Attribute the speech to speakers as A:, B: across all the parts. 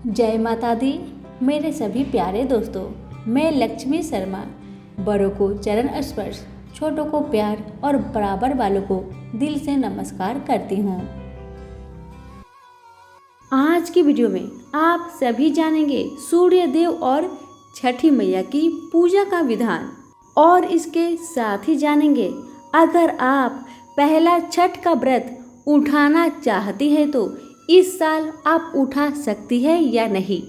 A: जय माता दी। मेरे सभी प्यारे दोस्तों, मैं लक्ष्मी शर्मा बड़ों को चरण स्पर्श, छोटों को प्यार और बराबर वालों को दिल से नमस्कार करती हूँ। आज की वीडियो में आप सभी जानेंगे सूर्य देव और छठी मैया की पूजा का विधान, और इसके साथ ही जानेंगे अगर आप पहला छठ का व्रत उठाना चाहती हैं तो इस साल आप उठा सकती है या नहीं।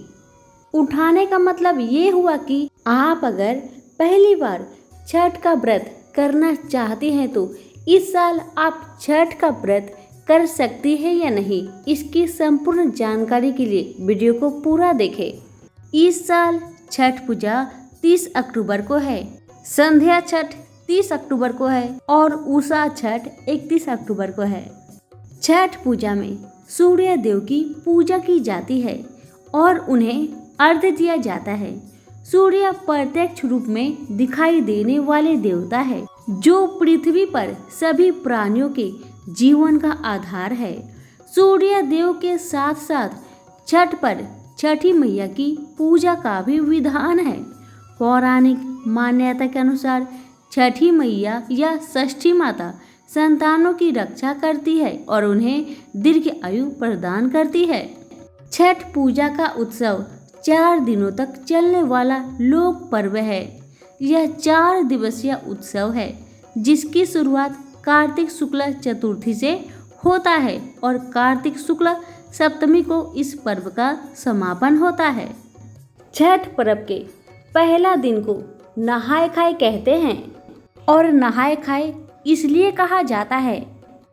A: उठाने का मतलब ये हुआ कि आप अगर पहली बार छठ का व्रत करना चाहती हैं तो इस साल आप छठ का व्रत कर सकती है या नहीं। इसकी संपूर्ण जानकारी के लिए वीडियो को पूरा देखें। इस साल छठ पूजा 30 अक्टूबर को है, संध्या छठ 30 अक्टूबर को है और उषा छठ 31 अक्टूबर को है। छठ पूजा में सूर्य देव की पूजा की जाती है और उन्हें अर्घ्य दिया जाता है। सूर्य प्रत्यक्ष रूप में दिखाई देने वाले देवता है जो पृथ्वी पर सभी प्राणियों के जीवन का आधार है। सूर्य देव के साथ साथ छठ पर छठी मैया की पूजा का भी विधान है। पौराणिक मान्यता के अनुसार छठी मैया या षष्ठी माता संतानों की रक्षा करती है और उन्हें दीर्घ आयु प्रदान करती है। छठ पूजा का उत्सव 4 दिनों तक चलने वाला लोक पर्व है। यह 4 दिवसीय उत्सव है जिसकी शुरुआत कार्तिक शुक्ल चतुर्थी से होता है और कार्तिक शुक्ल सप्तमी को इस पर्व का समापन होता है। छठ पर्व के पहला दिन को नहाए खाए कहते हैं और नहाए खाए इसलिए कहा जाता है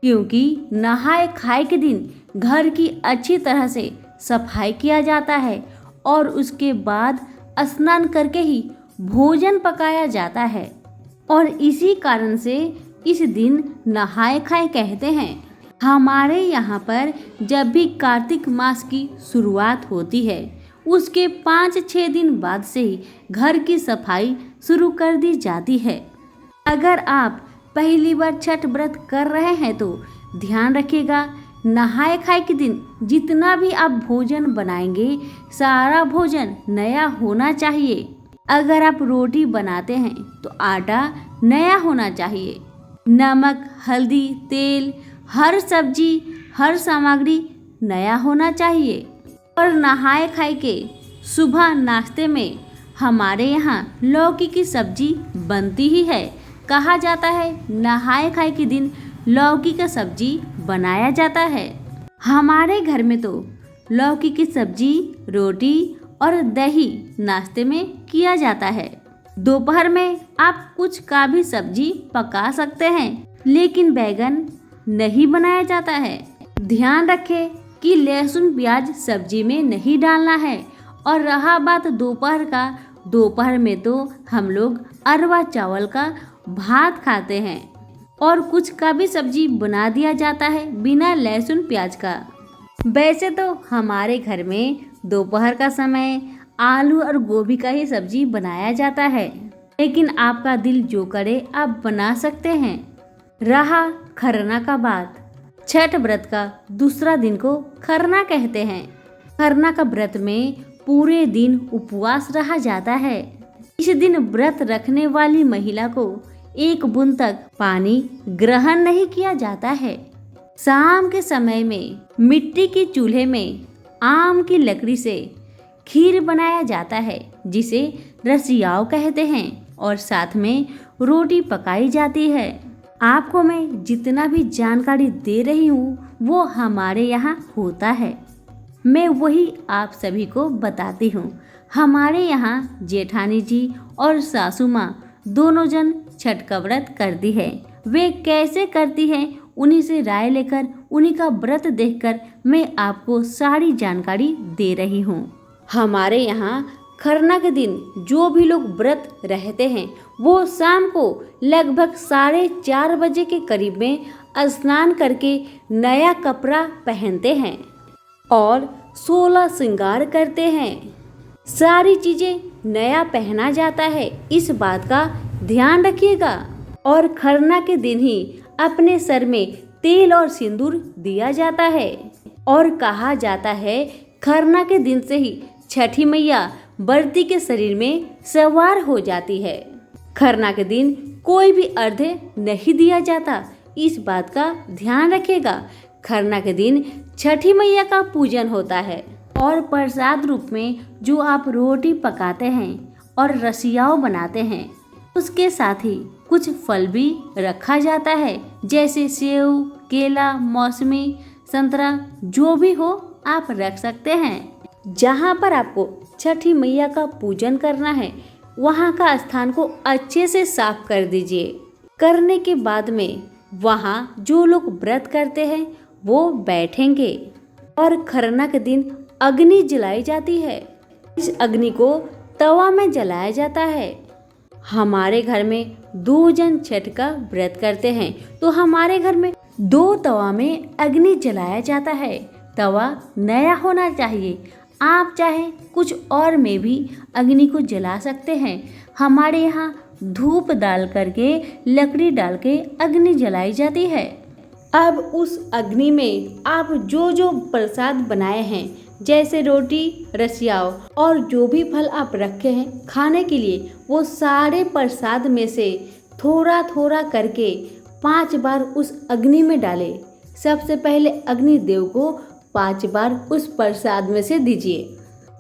A: क्योंकि नहाए खाए के दिन घर की अच्छी तरह से सफाई किया जाता है और उसके बाद स्नान करके ही भोजन पकाया जाता है और इसी कारण से इस दिन नहाए खाए कहते हैं। हमारे यहाँ पर जब भी कार्तिक मास की शुरुआत होती है उसके 5-6 दिन बाद से ही घर की सफाई शुरू कर दी जाती है। अगर आप पहली बार छठ व्रत कर रहे हैं तो ध्यान रखिएगा, नहाए खाए के दिन जितना भी आप भोजन बनाएंगे सारा भोजन नया होना चाहिए। अगर आप रोटी बनाते हैं तो आटा नया होना चाहिए। नमक, हल्दी, तेल, हर सब्जी, हर सामग्री नया होना चाहिए। और नहाए खाए के सुबह नाश्ते में हमारे यहाँ लौकी की सब्जी बनती ही है। कहा जाता है नहाए खाए के दिन लौकी का सब्जी बनाया जाता है। हमारे घर में तो लौकी की सब्जी, रोटी और दही नाश्ते में किया जाता है। दोपहर में आप कुछ का भी सब्जी पका सकते हैं लेकिन बैगन नहीं बनाया जाता है। ध्यान रखें कि लहसुन प्याज सब्जी में नहीं डालना है। और रहा बात दोपहर का, दोपहर में तो हम लोग अरवा चावल का भात खाते हैं और कुछ का भी सब्जी बना दिया जाता है बिना लहसुन प्याज का। वैसे तो हमारे घर में दोपहर का समय आलू और गोभी का ही सब्जी बनाया जाता है, लेकिन आपका दिल जो करे आप बना सकते हैं। रहा खरना का बात, छठ व्रत का दूसरा दिन को खरना कहते हैं। खरना का व्रत में पूरे दिन उपवास रहा जाता है। इस दिन व्रत रखने वाली महिला को एक बूंद तक पानी ग्रहण नहीं किया जाता है। शाम के समय में मिट्टी के चूल्हे में आम की लकड़ी से खीर बनाया जाता है जिसे रसियाव कहते हैं और साथ में रोटी पकाई जाती है। आपको मैं जितना भी जानकारी दे रही हूँ वो हमारे यहाँ होता है, मैं वही आप सभी को बताती हूँ। हमारे यहाँ जेठानी जी और सासू माँ दोनों जन छठ का व्रत करती है। वे कैसे करती हैं उन्हीं से राय लेकर उन्हीं का व्रत देखकर मैं आपको सारी जानकारी दे रही हूँ। हमारे यहाँ खरना के दिन जो भी लोग व्रत रहते हैं वो शाम को लगभग 4:30 बजे के करीब में स्नान करके नया कपड़ा पहनते हैं और 16 श्रृंगार करते हैं। सारी चीजें नया पहना जाता है, इस बात का ध्यान रखिएगा। और खरना के दिन ही अपने सर में तेल और सिंदूर दिया जाता है और कहा जाता है खरना के दिन से ही छठी मैया व्रती के शरीर में सवार हो जाती है। खरना के दिन कोई भी अर्घ्य नहीं दिया जाता, इस बात का ध्यान रखिएगा। खरना के दिन छठी मैया का पूजन होता है और प्रसाद रूप में जो आप रोटी पकाते हैं और रसियाव बनाते हैं, उसके साथ ही कुछ फल भी रखा जाता है, जैसे सेव, केला, मौसमी, संतरा, जो भी हो आप रख सकते हैं। जहाँ पर आपको छठी मैया का पूजन करना है वहाँ का स्थान को अच्छे से साफ कर दीजिए। करने के बाद में वहाँ जो लोग व्रत करते हैं वो बैठेंगे और खरना के दिन अग्नि जलाई जाती है। इस अग्नि को तवा में जलाया जाता है। हमारे घर में 2 जन छठ का व्रत करते हैं तो हमारे घर में 2 तवा में अग्नि जलाया जाता है। तवा नया होना चाहिए, आप चाहे कुछ और में भी अग्नि को जला सकते हैं। हमारे यहाँ धूप डाल करके, लकड़ी डाल के अग्नि जलाई जाती है। अब उस अग्नि में आप जो जो प्रसाद बनाए हैं, जैसे रोटी, रसियाव और जो भी फल आप रखे हैं खाने के लिए, वो सारे प्रसाद में से थोड़ा थोड़ा करके 5 बार उस अग्नि में डालें। सबसे पहले अग्नि देव को 5 बार उस प्रसाद में से दीजिए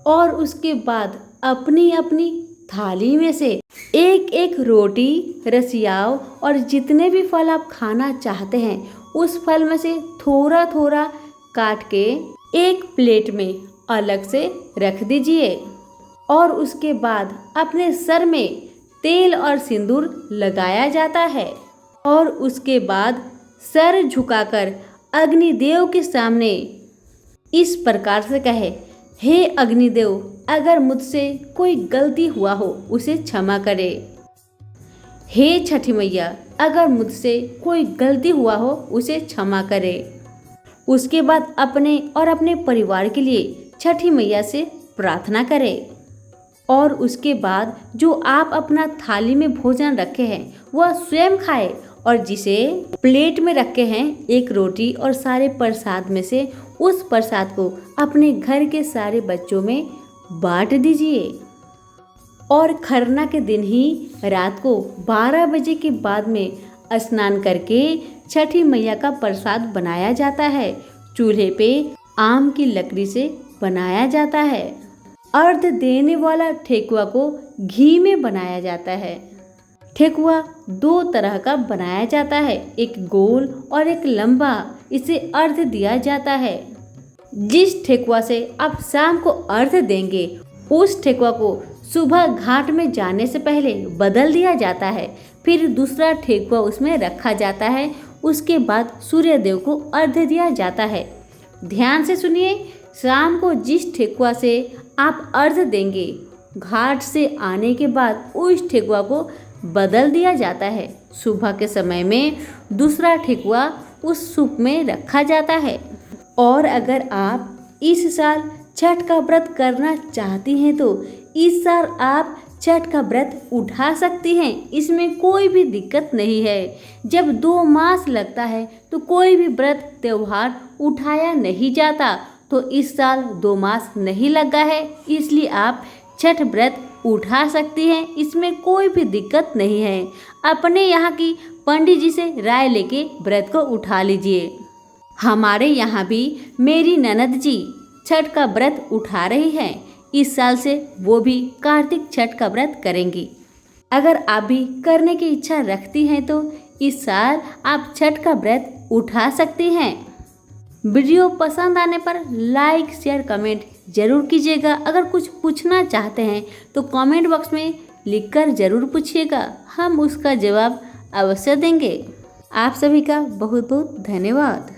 A: और उसके बाद अपनी अपनी थाली में से एक एक रोटी, रसियाव और जितने भी फल आप खाना चाहते हैं उस फल में से थोड़ा थोड़ा काट के एक प्लेट में अलग से रख दीजिए और उसके बाद अपने सर में तेल और सिंदूर लगाया जाता है और उसके बाद सर झुकाकर अग्निदेव के सामने इस प्रकार से कहे, हे अग्निदेव, अगर मुझसे कोई गलती हुआ हो उसे क्षमा करे। हे छठी मैया, अगर मुझसे कोई गलती हुआ हो उसे क्षमा करे। उसके बाद अपने और अपने परिवार के लिए छठी मैया से प्रार्थना करें और उसके बाद जो आप अपना थाली में भोजन रखे हैं वह स्वयं खाए और जिसे प्लेट में रखे हैं एक रोटी और सारे प्रसाद में से उस प्रसाद को अपने घर के सारे बच्चों में बांट दीजिए। और खरना के दिन ही रात को 12 बजे के बाद में स्नान करके छठी मैया का प्रसाद बनाया जाता है। चूल्हे पे आम की लकड़ी से बनाया जाता है। अर्घ्य देने वाला ठेकुआ को घी में बनाया जाता है। ठेकुआ 2 तरह का बनाया जाता है, एक गोल और एक लंबा। इसे अर्घ्य दिया जाता है। जिस ठेकुआ से आप शाम को अर्घ्य देंगे उस ठेकुआ को सुबह घाट में जाने से पहले बदल दिया जाता है, फिर दूसरा ठेकुआ उसमें रखा जाता है। उसके बाद सूर्य देव को अर्घ्य दिया जाता है। ध्यान से सुनिए, शाम को जिस ठेकुआ से आप अर्घ्य देंगे घाट से आने के बाद उस ठेकुआ को बदल दिया जाता है। सुबह के समय में दूसरा ठेकुआ उस सूप में रखा जाता है। और अगर आप इस साल छठ का व्रत करना चाहती हैं तो इस साल आप छठ का व्रत उठा सकती हैं, इसमें कोई भी दिक्कत नहीं है। जब 2 मास लगता है तो कोई भी व्रत त्योहार उठाया नहीं जाता, तो इस साल 2 मास नहीं लगा है, इसलिए आप छठ व्रत उठा सकती हैं, इसमें कोई भी दिक्कत नहीं है। अपने यहाँ की पंडित जी से राय लेके व्रत को उठा लीजिए। हमारे यहाँ भी मेरी ननद जी छठ का व्रत उठा रही हैं। इस साल से वो भी कार्तिक छठ का व्रत करेंगी। अगर आप भी करने की इच्छा रखती हैं तो इस साल आप छठ का व्रत उठा सकती हैं। वीडियो पसंद आने पर लाइक, शेयर, कमेंट जरूर कीजिएगा। अगर कुछ पूछना चाहते हैं तो कमेंट बॉक्स में लिखकर जरूर पूछिएगा, हम उसका जवाब अवश्य देंगे। आप सभी का बहुत बहुत धन्यवाद।